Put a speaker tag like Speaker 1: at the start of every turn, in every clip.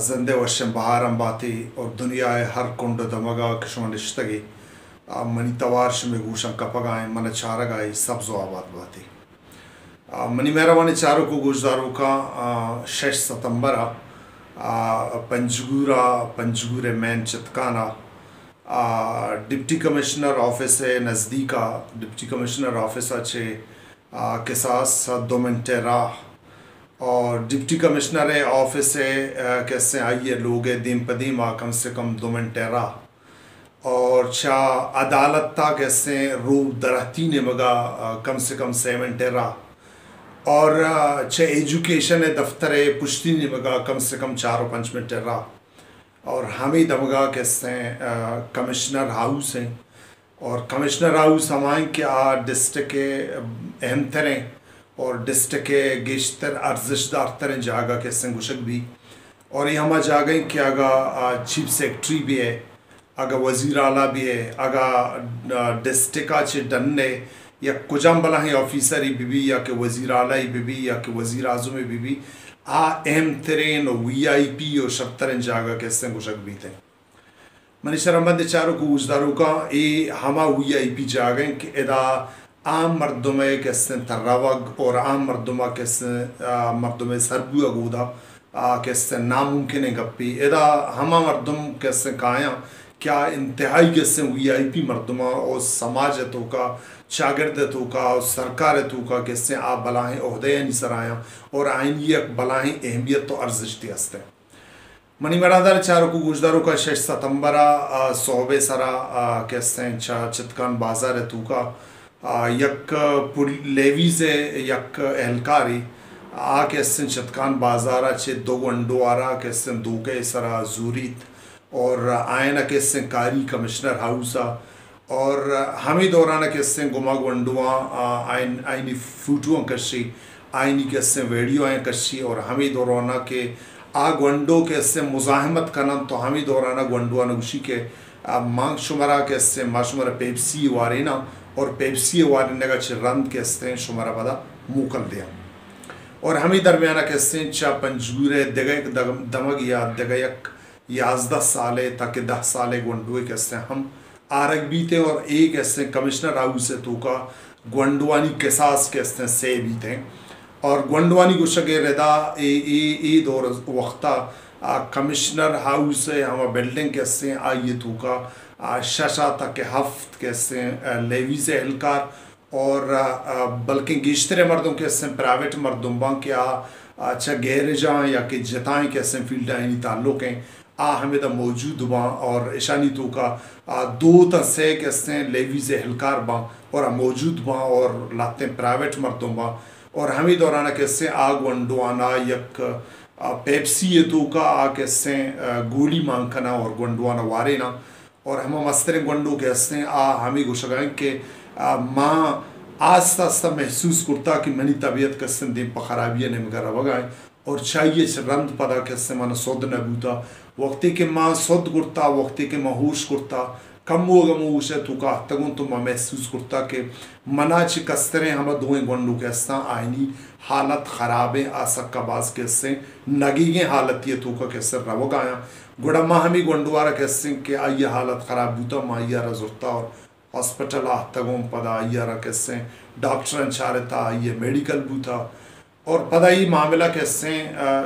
Speaker 1: زنده وشم بهارم باتی اور دنیای هر کند دمگا کشما نشتگی منی توارش میں گوشن کپگائیں من چارگائی سبز و آباد باتی منی مہربانی چاروں کو گوشداروں کا 6 ستمبر پنجگور مین چتکانا ڈپٹی کمشنر آفس نزدیکا ڈپٹی کمشنر آفس اچھے قصاص 2 منٹ راہ اور ڈپٹی کمشنر آفس کیسے آئیے لوگ دیم پدیم کم سے کم 2 منٹ راہ اور چا عدالت تا کیسے رو درہتی نے مگا کم سے کم 6 منٹ راہ اور چا ایجوکیشن دفتر پشتی نے مگا کم سے کم 4 و 5 منٹ راہ اور ہمیں دمگا کیسے کمشنر ہاؤس ہیں اور کمشنر ہاؤس ہمائیں کہ ڈسٹرک اہم تریں اور ڈسٹرک گیشتر ارزش دار تریں جاگا کیسے گوشک بھی اور یہ ہما جاگیں کہ آگا چیف سیکٹری بھی ہے آگا وزیر اعلیٰ بھی ہے آگا ڈسٹرکا چھ ڈننے یا کجام بلا ہیں آفیسری بھی یا کہ وزیر اعلیٰ بھی یا کہ وزیر اعظم بھی اہم ترین وی آئی پی اور شبترین جاگا کیسے گوشک بھی تھے منی شرمند چاروں کو گوشداروں کا ہما وی آئی پی جاگیں کہ ادا عام مردمے کیسے تروگ اور عام مردمہ کیسے مردمے سربو اگودا کیسے ناممکن گپی ادا ہما مردم کیسے کائیں کیا انتہائی کیسے وی آئی پی مردمہ اور سماجتوں کا شاگردتوں کا اور سرکارتوں کا کیسے آپ بلاہیں عہدے نہیں سرائیں اور آئینی بلاہیں اہمیت تو ارزش دی ہستے منی مرادر چاروں کو گوشداروں کا 6 ستمبر صحبے سرا کیسے چتکان بازار تو کا یک لیویز یک اہلکاری کیسے چتکان بازارہ چھے 2 گنڈو آرہ کیسے دوکے سرا زوریت اور آئینہ کیسے کاری کمشنر ہاؤسا اور ہمیں دورانہ کیسے گما گونڈواں آئینی فوٹوان کشی آئینی کیسے ویڈیو آئین کشی اور ہمیں دورانہ کے گونڈو کیسے مزاحمت کنن تو ہمیں دورانہ گونڈواں نگوشی کے مانگ شمرہ کیسے ما شمرہ پیپسی وارینا اور پیپسی وارنے کا چھے رند کیسے شمرہ بدا موکل دیا اور ہمیں درمیانہ کیسے چا پنجگور دگا ایک دمگ یا دگا یک 11 سالے تاکہ 10 سالے گونڈوے کیسے ہم آرگ بیتے اور ایک ایسے کمشنر ہاؤس سے تو کا گونڈوانی قصاص کیسے سے بیتے اور گونڈوانی گوشگے ردا ای دور وقتا کمشنر ہاؤس سے ہما بلڈنگ کیسے آئیے تو کا ششا تک ہفت کیسے لیویز اہلکار اور بلکہ گیشتر مردوں کیسے پرائیویٹ مردوں بان کیا اچھا گیرجاں یا کہ جتائیں کیسے فیلڈ آئینی تعلق ہیں ہمیں دا موجود باں اور اشانی تو کا 2 تا 6 کیسے لیویز اہلکار باں اور موجود باں اور لاتے پرائیویٹ مردوں باں اور ہمیں دورانہ کیسے گونڈوانا یک پیپسی تو کا کیسے گولی مانکنا اور گونڈوانا وارینا اور ہمیں مسترین گونڈو کیسے ہمیں گوشگائیں کہ ماں آستا آستا محسوس کرتا کہ منی طبیعت کیسے دیم پا خرابیہ نمگرہ وگائیں اور چاہیے رند پدا کیسے مانا سود نبوتا وقتی کہ ماں سود کرتا وقتی کہ ماں ہوش کرتا کم ہوگا موش ہے تو کا تگون تو ماں محسوس کرتا کہ منا چھ کستریں ہمیں دوئیں گونڈو کیسا آئینی حالت خرابیں آسکا باز کیسے نگیگیں حالت یہ تو کا کیسے روگ آیا گوڑا ماں ہمیں گونڈوارا کیسے کہ آئیے حالت خراب بوتا ماں آئیے رزرتا اور ہاسپٹل تگون پدا آئیے را کیسے ڈاکٹرن چارتا آئیے میڈیکل بوتا اور پدا ہی معاملہ کیسے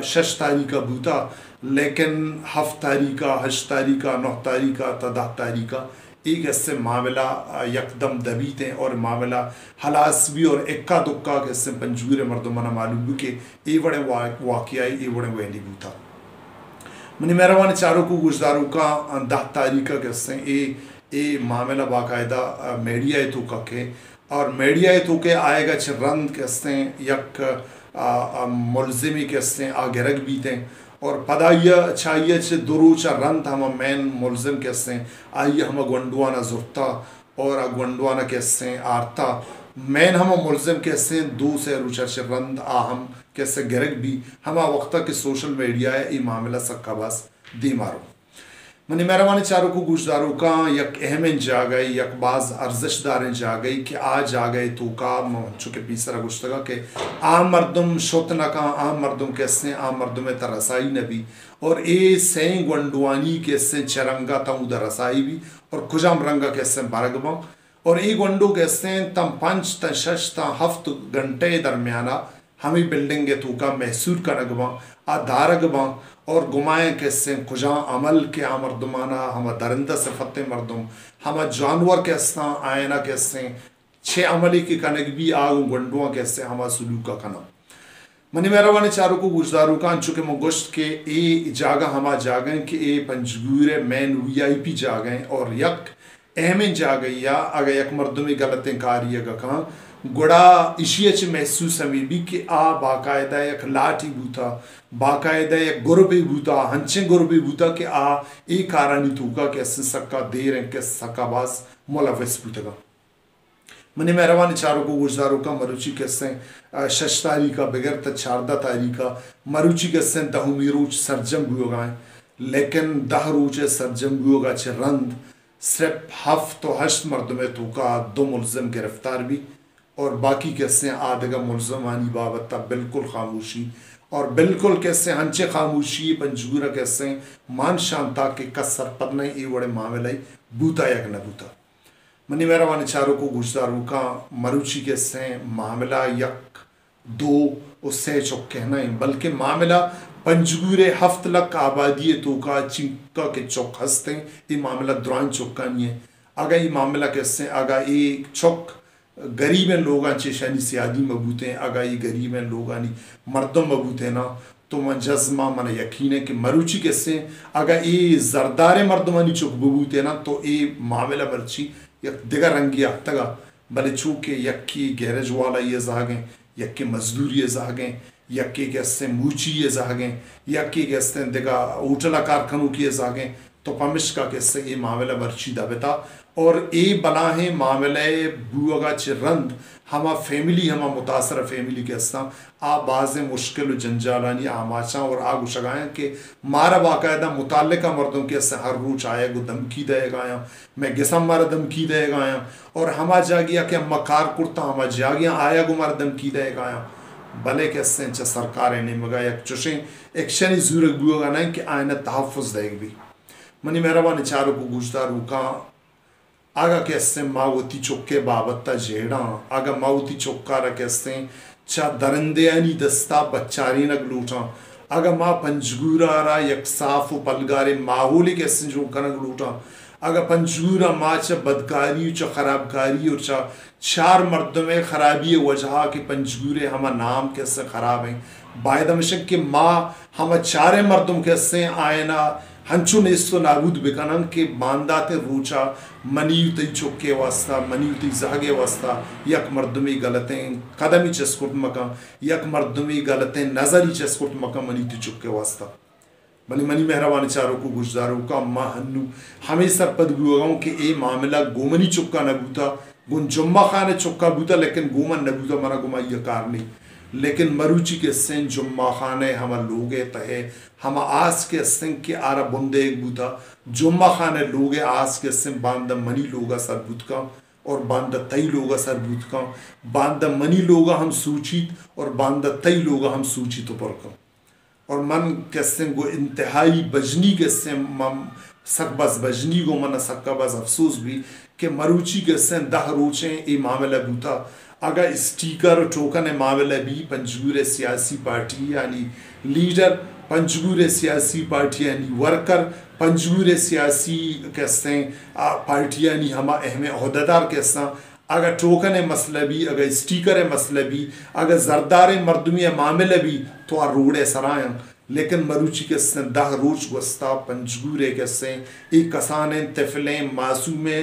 Speaker 1: 6 تاریخہ بوتا لیکن 7 تاریخہ 8 تاریخہ 9 تاریخہ تا 10 تاریخہ ایک ایسے معاملہ یکدم دبیتے اور معاملہ حلاس بھی اور اکا دکا کیسے پنجور مردمانہ معلوم بھی کہ ای وڑے واقعی ای وڑے ویلی بوتا منی مہربان چاروں کو گوشداروں کا 10 تاریخہ کیسے ای معاملہ باقاعدہ میڈیا تو کا کے اور میڈیا تو کے آئے گا چھ رند کیسے یک ملزمی کیسے گرگ بیتے اور پدائیہ چاہیے چھے دروچا رند ہما مین ملزم کیسے آئیے ہما گونڈوانا زرتا اور گونڈوانا کیسے آرتا مین ہما ملزم کیسے 2 سے روچا چھے رند ہم کیسے گرگ بھی ہما وقتا کہ سوشل میڈیا ہے ای معاملہ سکا باس دی مارو منی مہربانی چاروں کو گوشداروں کا یک اہم جا گئی یک بعض ارزش داریں جا گئی کہ آج آ گئے تو کا چونکہ پیسرا گوشتگا کہ عام مردم شوت نہ کا عام مردم کیسے عام مردم ترسائی نبی اور اے سین گنڈوانی کیسے چرنگا تا ادھر رسائی بھی اور کجام رنگا کیسے بارگباں اور ای گنڈو کیسے تم 5 تا 6 تا 7 گھنٹے درمیانہ ہمیں بلڈنگ تو کا محصور کا نگباں آ دارگباں اور گمائیں کیسے کجا عمل کے مردمانہ ہم درندہ صفت مردم ہم جانور کیسا آئینہ کیسے چھ عملی کی کنگ بھی آگو گنڈوان کیسے ہم سلوکا کنا منی مہربانی چاروں کو گوشداروں کا چونکہ مگوشت کے اے جاگہ ہما جاگیں کہ اے پنجگورے مین وی آئی پی جاگیں اور یک اہم جاگئی یا اگر یک مردمی غلطیں کاری اگا کہاں گوڑا اشیاء چھ محسوس ہمیں بھی کہ آ باقاعدہ یک لاٹھی بوتا باقاعدہ یک گروپی بوتا ہنچیں گروپی بوتا کہ آ ایک کارانی توکا کہ اسن سکا دیر ہیں کہ سکا باز ملوث بوتا گا منی مہربانی چاروں کو گوشداروں کا مروچی کسیں 6 تاریخہ بغیر تا 14 تاریخہ مروچی کسیں 10 روچ سرجم بھی گائیں لیکن 10 روچ سرجم بھی گا چھ رند صرف 7 و 8 مردمیں توکا 2 ملزم گرفتار بھی اور باقی کیسے آدھگا ملزمانی بابتا بالکل خاموشی اور بالکل کیسے ہنچے خاموشی پنجگورا کیسے مان شانتا کہ کسر پدنے ای وڑے معاملے بوتا یک نہ بوتا منی مہربانی چاروں کو گوشداروں کا مروچی کیسے معاملہ یک 2 اس سے چک کہنا ہی بلکہ معاملہ پنجگورے 7 لاکھ آبادی تو کا چنکا کے چک ہستے یہ معاملہ دران چکا نہیں ہے اگا یہ معاملہ کیسے اگا ایک چک غریب لوگاں چیشانی سیادی مبوتے ہیں اگا یہ غریب لوگاں مردم مبوتے ہیں نا تو من جزمہ من یقین ہے کہ مروچی کیسے اگا یہ زردار مردمانی چک ببوتے ہیں نا تو یہ معاملہ برچی یک دیگر رنگی آتگا بلے چونکہ یکی گیرج والا یہ زاگیں یکی مزدوری یہ زاگیں یکی کیسے موچی یہ زاگیں یکی کیسے دیگا اوٹلا کارکنوں کی یہ زاگیں تو پمشکا کیسے یہ معاملہ برچی دا بیتا اور اے بلاہیں معاملہ بوگا چھ رند ہما فیملی ہما متاثر فیملی کے اسنا آ باز مشکل و جنجالانی آماچاں اور آگو شگائیں کہ مارا باقاعدہ متعلقہ مردوں کے اسے ہر روچ آیا گو دمکی دے گایا میں گسم مارا دمکی دے گایا اور ہما جاگیا کہ ہما کار کرتا ہما جاگیا آیا گو مارا دمکی دے گایا بلے کہ اسے انچہ سرکاریں نہیں مگا یک چوشیں ایک شنی زورک بوگا نہیں کہ آئینہ تحفظ دے گی منی مہربانی چاروں کو گوشدار ہوکا آگا کیسے ماوتی چکے بابتا جیڑاں آگا ماوتی چکا را کیسے چا درندیانی دستا بچاری نگ لوٹاں آگا ما پنجگورا را یک صاف و پلگارے ماحولی کیسے جو کنگ لوٹاں آگا پنجگورا ما چا بدکاری چا خرابکاری اور چا 4 مردمیں خرابی وجہا کہ پنجگورے ہما نام کیسے خراب ہیں باید ہمشک کہ ما ہما 4 مردم کیسے آئینہ ہنچو نیستو نابود بکنن کہ باندات روچا منیوتی چکے واسطہ منیوتی زہگے واسطہ یک مردمی غلطیں قدمی چسکٹ مکان یک مردمی غلطیں نظری چسکٹ مکان منیوتی چکے واسطہ بلی منی مہربانی چاروں کو گجداروں کا ما ہنو ہمیں سر پد گوگاؤں کہ اے معاملہ گومنی چکا نبوتا گن جمعہ خانے چکا بوتا لیکن گومن نبوتا منا گما یہ کار نہیں لیکن مروچی کے سن جمعہ خانے ہما لوگے تہے ہما آس کے سن کے آرہ بندے ایک بوتا جمعہ خانے لوگے آس کے سن باندہ منی لوگا سر بوت کا اور باندہ تئی لوگا سر بوت کا باندہ منی لوگا ہم سوچیت اور باندہ تئی لوگا ہم سوچیتو پر کا اور من کے سن گو انتہائی بجنی کے سن سک بس بجنی گو من سکا بس افسوس بھی کہ مروچی کے سن 10 روچیں ای معاملہ بوتا اگر اسٹیکر ٹوکن معاملہ بھی پنجگور سیاسی پارٹی یعنی لیڈر پنجگور سیاسی پارٹی یعنی ورکر پنجگور سیاسی کہتے ہیں پارٹی یعنی ہما اہم عہدیدار کہتے ہیں اگر ٹوکن مسئلہ بھی اگر اسٹیکر مسئلہ بھی اگر زردار مردمی معاملہ بھی تو روڑے سرائیں لیکن مروچی کے سن 10 روچ گستا پنجگورے کے سن ایک کسانیں تفلیں معصومیں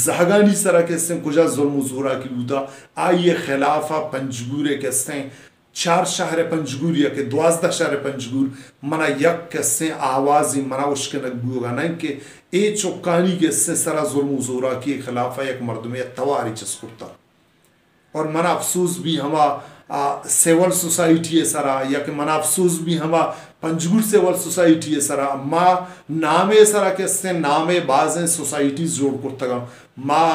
Speaker 1: زہگانی سرہ کے سن کجا ظلم و زورا کی بودا آئیے خلافہ پنجگورے کے سن 4 شہر پنجگور یا کہ 12 شہر پنجگور منا یک کے سن آوازی منا اشکنک بوگا نہیں کہ اے چکانی کے سن سرہ ظلم و زورا کی خلافہ یک مردمی تواری چسکرتا اور منا افسوس بھی ہما سیول سوسائٹی سرا یا کہ من افسوس بھی ہما پنجگور سیول سوسائٹی سرا ما نامے سرا کستے نامے بازیں سوسائٹیز جوڑ کرتا ما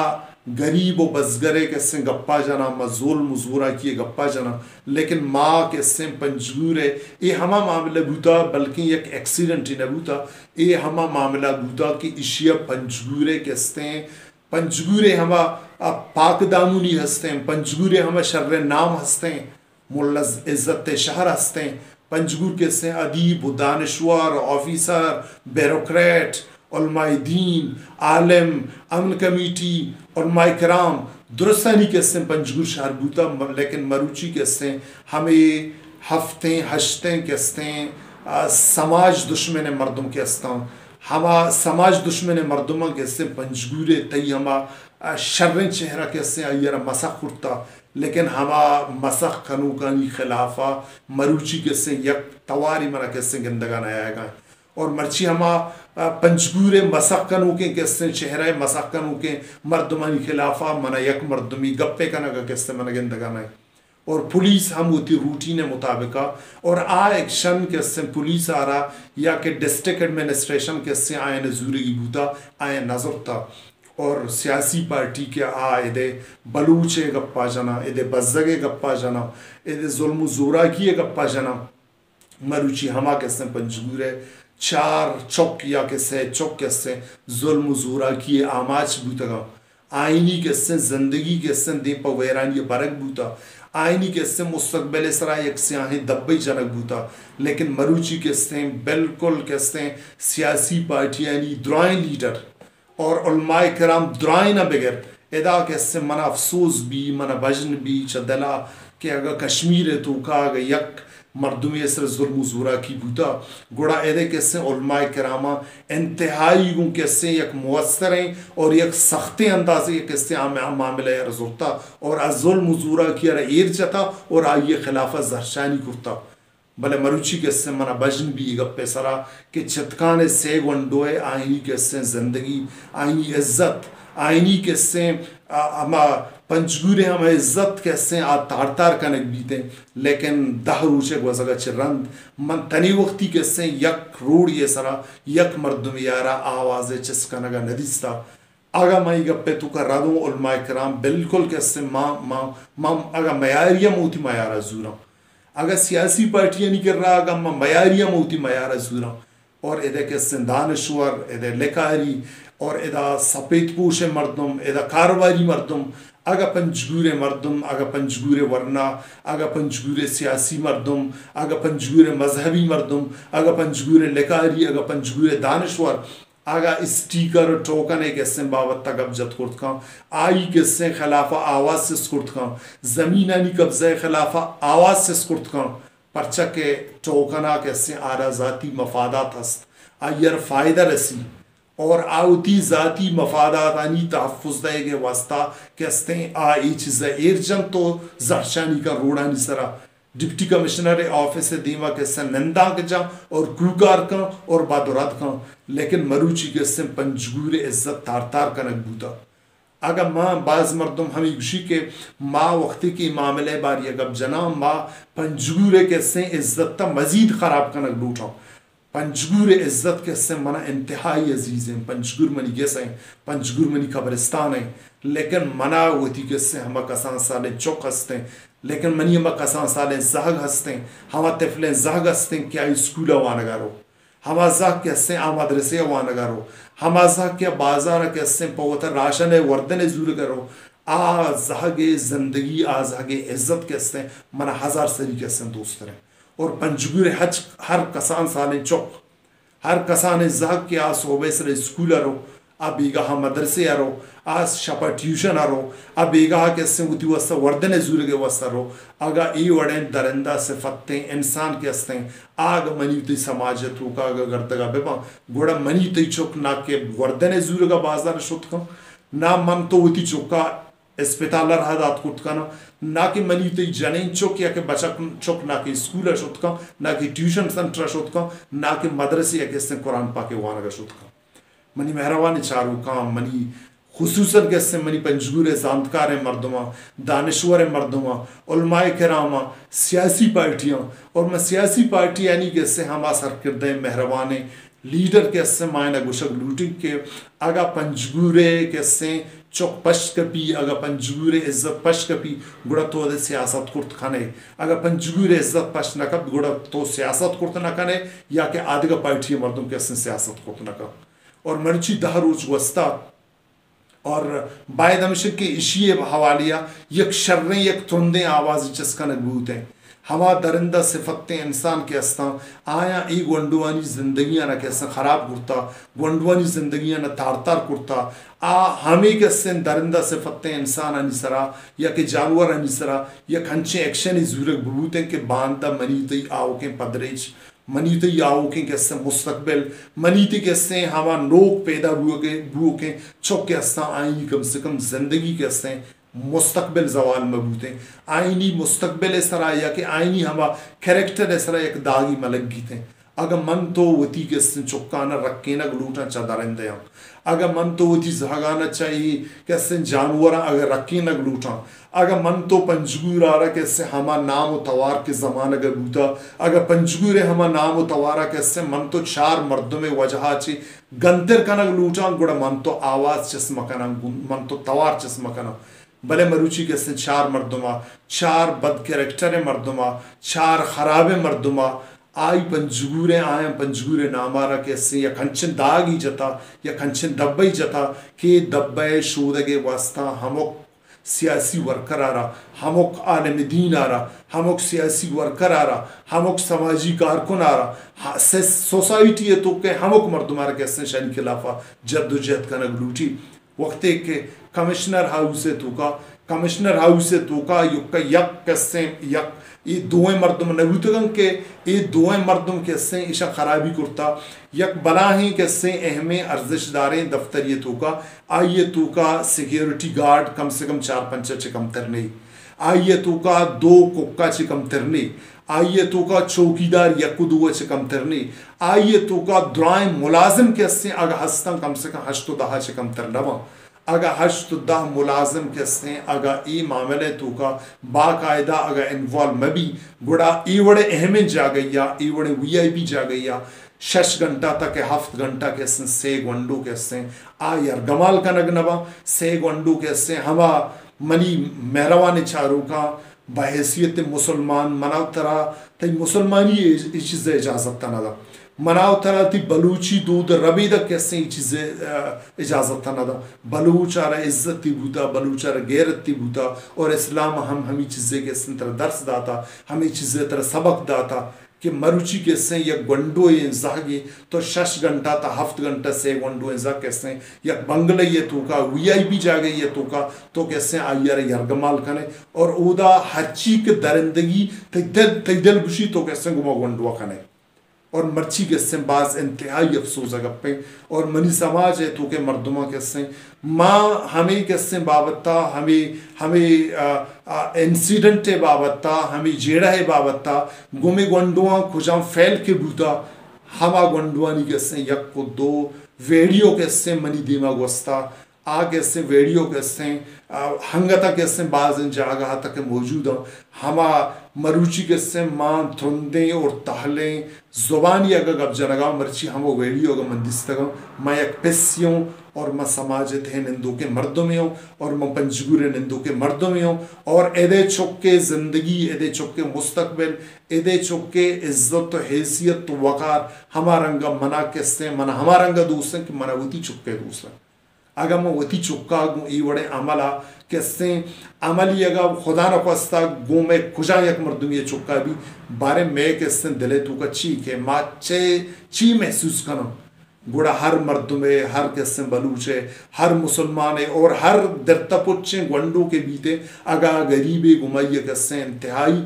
Speaker 1: غریب و بزگرے کسے گپا جانا ما ظلم مزورہ کیے گپا جانا لیکن ما کسے پنجگورے یہ ہما معاملہ بوتا بلکہ ایک ایکسیڈنٹ ہی نہ بوتا یہ ہما معاملہ بوتا کہ اشیاء پنجگورے کستے ہیں پنجگورے ہما پاک دامونی ہستے ہیں پنجگورے ہما شر نام ہستے ہیں ملا عزت شہر ہستے ہیں پنجگور کسے ہیں ادیب و دانشور آفیسر بیروکریٹ علماء دین عالم امن کمیٹی علماء کرام درستانی کسے ہیں پنجگور شہر بوتا لیکن مروچی کسے ہیں ہمیں ہفتیں ہشتیں کستے ہیں سماج دشمن مردم کستا ہما سماج دشمن مردم کسے پنجگورے تی ہما شرن چہرہ کسے ایرہ مسخ کرتا لیکن ہما مسخ کنوکانی خلافہ مروچی کسے یک تواری مرا کسے گندگان آیا گا اور مرچی ہما پنجگورے مسخ کنوکیں کسے چہرہ مسخ کنوکیں مردمانی خلافہ منا یک مردمی گپے کنگا کسے منا گندگان آیا اور پولیس ہم ہوتی روٹین مطابقہ اور ایکشن کسے پولیس آ رہا یا کہ ڈسٹرکٹ ایڈمنسٹریشن کسے آئے نظوری بوتا آئے نظر تھا اور سیاسی پارٹی کے ادے بلوچے گپا جانا ادے بزگے گپا جانا ادے ظلم و زورا کیے گپا جانا مروچی ہما کسے پنجگورے چار چوک یا کسے چوک کسے ظلم و زورا کیے آماچ بوتا گا آئینی کسے زندگی کسے دے پا ویرانی برک بوتا آئینی کسے مستقبل سرا یک سیاہیں دبئی جنک بوتا لیکن مروچی کسے بالکل کسے سیاسی پارٹی یعنی درائیں لیڈر اور علماء کرام درائیں نہ بغیر ادا کسے منا افسوس بھی منا بجن بھی چدلا کہ اگر کشمیر تو کا اگر یک مردمی اسر ظلم و زورا کی بوتا گوڑا ایدے کسے علماء کرامہ انتہائی گوں کسے یک موثر ہیں اور یک سختی اندازے کسے معاملہ یا رزورتا اور از ظلم و زورا کی ارہ ایر چتا اور آئیے خلافہ زہرشانی کرتا بلے مروچی کسے منا بجن بھی گپے سرا کہ چتکان سے گنڈوئے آئینی کسے زندگی آئینی عزت آئینی کسے اما پنجگورے ہم عزت کیسے تار تار کنک بیتے لیکن دہ روچے گوزگا چرند من تنی وقتی کیسے یک روڑ یہ سرا یک مردم یارا آوازے چسکنگا ندیستا آگا مائی گپے تو کر رادوں علماء کرام بالکل کیسے ماں آگا میاریہ موتی میارا زورا اگر سیاسی پارٹیاں نہیں کر رہا آگا میاریہ موتی میارا زورا اور ادھے کیسے دانشور ادھے لکاری اور ادا سپیت پوش مردم ادا کاروباری مردم اگا پنجگور مردم اگا پنجگور ورنا اگا پنجگور سیاسی مردم اگا پنجگور مذہبی مردم اگا پنجگور لکاری اگا پنجگور دانشور اگا اسٹیکر ٹوکن ایک اسم بابت تک جت کرت کھاں آئی کسے خلافہ آواز سے سکرت کھاں زمینانی قبضہ خلافہ آواز سے سکرت کھاں پرچہ کے ٹوکنا کسے آرہ ذاتی مفادات ہست آئیر فائدہ رسی اور آوتی ذاتی مفادات آنی تحفظ دے گے واسطہ کہستے ہیں آئی چیزیں ایرجن تو زہرشانی کا روڑانی سرا ڈپٹی کمشنر آفس دیما کہستے نندہ کے جا اور کوکار کا اور بادرات کا لیکن مروچی کہستے پنجگور عزت تار تار کا نکبوتا اگر ماں بعض مردم ہمیں گوشی کے ماں وقتی کی معاملے باری اگر جنا ماں پنجگور کہستے عزت تا مزید خراب کا نکبوٹا پنجگور عزت کے سے منا انتہائی عزیز ہیں پنجگور منی گیس ہیں پنجگور منی قبرستان ہیں لیکن منا ہوتی کہ سے ہما کسان سالیں چوک ہستے ہیں لیکن منی ہما کسان سالیں زہگ ہستے ہیں ہما طفلیں زہگ ہستے ہیں کیا اسکولہ وانگارو ہما زہگ کے سے مدرسے وانگارو ہما زہگ کے بازار کے سے پوتا راشن وردن زور کرو زہگ زندگی زہگ عزت کے سے منا ہزار سری کے سے دوست رہے اور پنجگور حج ہر کسان سالیں چوک ہر کسان زہگ کے صوبے سر اسکول رو بیگاہ مدرسے رو شپا ٹیوشن رو بیگاہ کے سے ہوتی وسط وردن زور کے وسط رو آگا ای وڑیں درندہ صفتیں انسان کے ہستے ہیں آگا منی تی سماجت ہو کا آگا گردگا بیبا گوڑا منی تی چوک نہ کہ وردن زور کا بازار شد کا نہ من تو ہوتی چوکا اسپیتالر حدات کت کا نہ کہ منی تی جنین چوک یا کہ بچہ چوک نہ کہ اسکول شد کا نہ کہ ٹیوشن سنٹر شد کا نہ کہ مدرسے یا کہ اس نے قرآن پاک وانگا شد کا منی مہروانی چارو کام منی خصوصاً کہ سے منی پنجگور زانتکار مردمہ دانشور مردمہ علماء کرامہ سیاسی پارٹیاں اور میں سیاسی پارٹی یعنی کہ سے ہما سرکردہ مہربان لیڈر کے سے مائنہ گوشک لوٹی کہ اگا پنجگورے کے سے چوک پشت کپی اگا پنجگورے عزت پشت کپی گوڑا تو دے سیاست کرت کھانے اگا پنجگورے عزت پشت نکب گوڑا تو سیاست کرت نکانے یا کہ آدھگا پارٹی مردم کے سے سیاست کرت نکب اور مرچی دہ روچ گوستا اور باید ہمشہ کے اشیے حوالیہ یک شریں یک ترندیں آوازی چسکا نگبوت ہیں ہوا درندہ صفتیں انسان کے استاں آیا ای گونڈوانی زندگیاں نہ کیسا خراب کرتا گونڈوانی زندگیاں نہ تار تار کرتا ہمیں کیسے درندہ صفتیں انسان آنی سرا یا کہ جانور آنی سرا یا کھنچے ایکشن زورک ببوت ہیں کہ باندہ منیتی آو کے پدریچ منیتی آو کے کیسے مستقبل منیتی کیسے ہوا نوک پیدا بو کے چوک کے استاں آئینی کم سے کم زندگی کیسے مستقبل زوال مبوت ہیں آئینی مستقبل اس طرح یا کہ آئینی ہما کریکٹر اس طرح ایک داغی ملک گیتے ہیں اگر من تو وطی کے سن چکانا رکھینا گلوٹا چا دارندے ہیں اگر من تو وطی زہگانا چاہیے کہ سن جانورا اگر رکھینا گلوٹا اگر من تو پنجگور آرہا کہ سے ہما نام و توار کے زمان اگر بوتا اگر پنجگور ہما نام و توارا کہ سے من تو چار مردم وجہا چی گندر کنا گلوٹا گوڑا من تو آواز چسم کنا من تو توار چسم کنا بلے مروچی کے سن چار مردمہ چار بد کریکٹر مردمہ چار خراب مردمہ آئی پنجگوریں آئیں پنجگوریں نامارا کیسے یا کھنچن داغی جتا یا کھنچن دبائی جتا کہ دبائی شودگے واسطہ ہمک سیاسی ورکر آرہا ہمک عالم دین آرہا ہمک سیاسی ورکر آرہا ہمک سماجی کارکن آرہا سوسائٹی ہے تو کہ ہمک مردمارا کیسے شانی خلافہ جد و جہد کا نگلوٹی وقت ایک کمشنر ہاؤس ہے تو کا یک کسیں یک یہ دوئیں مردم نبوتگن کے یہ دوئیں مردم کسیں ایشا خرابی کرتا یک بلاہیں کسیں اہمیں ارزش داریں دفتری تو کا آئیے تو کا سیکیورٹی گارڈ کم سے کم 4-5 چکم ترنے آئیے تو کا 2 ککا چکم ترنے آئیے تو کا چوکیدار یک دو چکم ترنے آئیے تو کا درائیں ملازم کسیں اگا ہستاں کم سے کم 8-10 چکم ترنوا اگا 8-10 ملازم کسیں اگا ای معاملے تو کا باقاعدہ اگا انوالو مبی گوڑا ای وڑے اہمیں جا گیا ای وڑے وی آئی پی جا گیا 6 گھنٹہ تک 7 گھنٹہ کسیں 6 گھنٹوں کسیں آئیر گمال کا نگنبا 6 گھنٹوں کسیں ہما منی مہروان چاروں کا بحیثیت مسلمان مناو ترا تی مسلمانی ای چیز اجازت تا ندا مناو ترا تی بلوچی دود ربی دا کیسے ای چیز اجازت تا ندا بلوچ آرہ عزت تی بوتا بلوچ آرہ غیرت تی بوتا اور اسلام ہمیں چیزیں کیسے تر درس داتا ہمیں چیزیں تر سبق داتا کہ مروچی کیسے یک گنڈو انزا گی تو 6 گھنٹہ تا 7 گھنٹہ 6 گھنٹو انزا کیسے یک بنگلے یہ تو کا وی آئی پی جا گئی یہ تو کا تو کیسے آئیر یرگمال کھنے اور اودا ہر چیک درندگی تی دل بشی تو کیسے گما گنڈو کھنے اور مرچی کے سن بعض انتہائی افسوس گپیں اور منی سماج ہے تو کہ مردمہ کے سن ماں ہمیں کے سن بابتا ہمیں انسیڈنٹ بابتا ہمیں جیڑا ہے بابتا گمی گنڈوان کجام فیل کے بوتا ہما گنڈوانی کے سن یک کو 2 ویڈیو کے سن منی دیما گوستا آگے سے ویڈیو کے سن ہنگتا کے سن بعض ان جاگہ تک موجود ہیں ہما مروچی کے سن ماں تھندیں اور تحلیں زبانی اگر گب جنگا مرچی ہمو ویڈیو اگر مندستگا میں یک پیسیوں اور میں سماجت ہے نندو کے مردوں میں ہوں اور میں پنجگور نندو کے مردوں میں ہوں اور ایدے چکے زندگی ایدے چکے مستقبل ایدے چکے عزت و حیثیت و وقار ہمارنگا منا کسے منا ہمارنگا دوسرے کہ منا وطی چکے دوسرے اگر میں وطی چکا گوں ای وڑے عملہ کسیں عملی اگر خدا نہ پستا گوں میں کجا یک مردم یہ چکا بھی بارے میں کسیں دلے تو کا چی کہ ماں چی محسوس کرنا گوڑا ہر مردمے ہر کسیں بلوچے ہر مسلمانے اور ہر درتا پچیں گونڈوں کے بیتے اگا غریبے گمائی کسیں انتہائی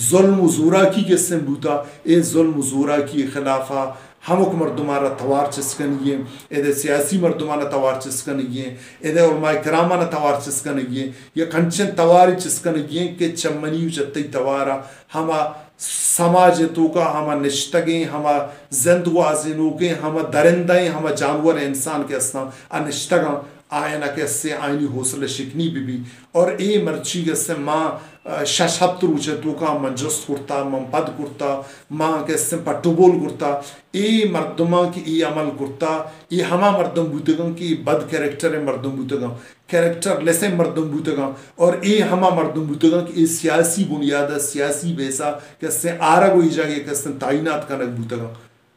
Speaker 1: ظلم و زورا کی کسیں بوتا اے ظلم و زورا کی خلافہ ہمک مردمارا توار چسکنیے ایدے سیاسی مردمانا توار چسکنیے ایدے علماء کرامانا توار چسکنیے یا کھنچن تواری چسکنیے کہ چمنیو چتی توارا ہما سماجتوں کا ہما نشتگیں ہما زندگوازنوں کے ہما درندیں ہما جانور انسان کے اسنا نشتگاں آئینہ کیسے آئینی حوصلہ شکنی بھی اور اے مرچی کیسے ماں ششہت روچے تو کا من جست کرتا من پد کرتا ماں کیسے پٹو بول کرتا اے مردمہ کی ای عمل کرتا ای ہما مردم بوتگاں کی بد کریکٹر مردم بوتگاں کریکٹر لیسے مردم بوتگاں اور اے ہما مردم بوتگاں کی ای سیاسی بنیادہ سیاسی بیسا کیسے آرہ گوئی جاگے کیسے تعینات کنک بوتگاں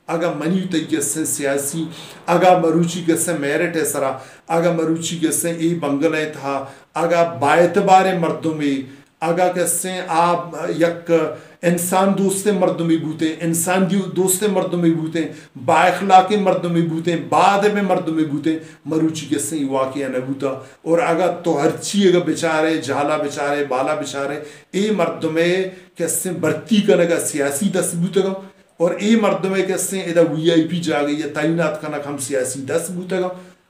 Speaker 1: اگا منیو تی کیسے سیاسی اگا مروچی کیسے میرٹ ہے سرا اگا مروچی کیسے ای بنگلے تھا اگا باعتبار مردمی اگا کیسے آپ یک انسان دوست مردمی بوتے انسان دوست مردمی بوتے با اخلاق مردمی بوتے بعد میں مردمی بوتے مروچی کیسے ای واقعہ نبوتا اور اگا تو ہر چی اگا بچارے جھالا بچارے بالا بچارے ای مردمی کیسے برتی کنگا سیاسی دست بوتا گا اور ای مردمے کیسے ادا وی آئی پی جا گئی یا تعینات کنک ہم سیاسی دست بوتا گا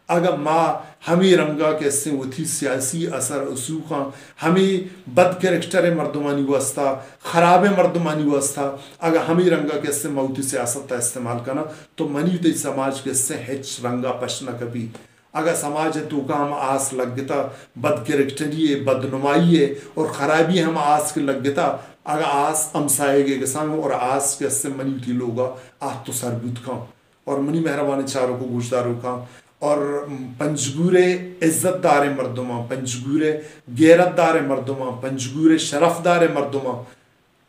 Speaker 1: اگر ماں ہمیں رنگا کیسے وہ تھی سیاسی اثر اسوخاں ہمیں بد کریکٹر مردمانی واسطہ خراب مردمانی واسطہ اگر ہمیں رنگا کیسے موتی سیاست تا استعمال کرنا تو منی تی سماج کیسے ہچ رنگا پشنا کبھی اگر سماج تو کا ہم آس لگتا بد کریکٹری ہے بد نمائی ہے اور خرابی ہم آس کے لگتا اگر آس امسائے گے گسان اور آس کیسے منی تی لوگا آہ تو سربوت کھاں اور منی مہربانی چاروں کو گوشداروں کھاں اور پنجگورے عزت دار مردمہ پنجگورے غیرت دار مردمہ پنجگورے شرف دار مردمہ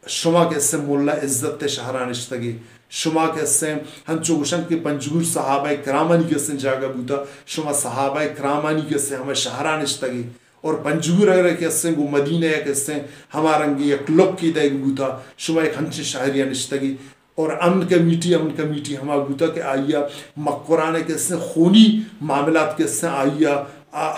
Speaker 1: شما کیسے مولا عزت شہرانشتگی شما کیسے ہنچو گوشن کے پنجگور صحابہ کرامانی کیسے جاگا بوتا شما صحابہ کرامانی کیسے ہمیں شہرانشتگی اور پنجگور اگر کیسے گو مدینہ کیسے ہمارنگی یک لک کی دے بوتا شما ایک ہنچ شہریہ نشتگی اور امن کمیٹی ہما بوتا کہ آئیا مقرانے کیسے خونی معاملات کیسے آئیا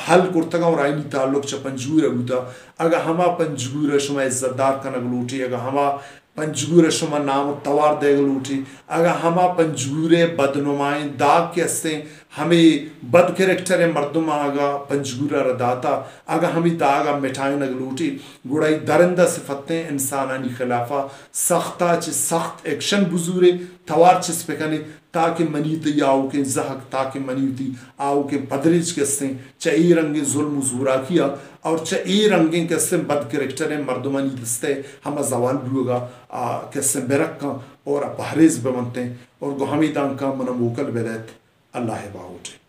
Speaker 1: حل کرتا گا اور آئینی تعلق چا پنجگور بوتا اگر ہما پنجگور شما عزت دار کنگ لوٹی اگر ہما پنجگور شما نام توار دے لوٹی اگر ہما پنجگور بدنمائیں داغ کیسے ہمیں بد کریکٹر مردم آگا پنجگورہ رداتا اگر ہمیں داغا مٹھائیں نگ لوٹی گوڑائی درندہ صفتیں انسانانی خلافہ سختہ چھ سخت ایکشن بزورے توار چس پکنے تاکہ منیتی آؤ کے زہق تاکہ منیتی آؤ کے پدرج کسیں چاہی رنگ ظلم و زورا کیا اور چاہی رنگیں کسیں بد کریکٹر مردمانی دستے ہمیں زوال بروگا کسیں برکاں اور پہریز بمنتے اور گو ہمیں دان کا منموکل بیدیت اللہ باوٹے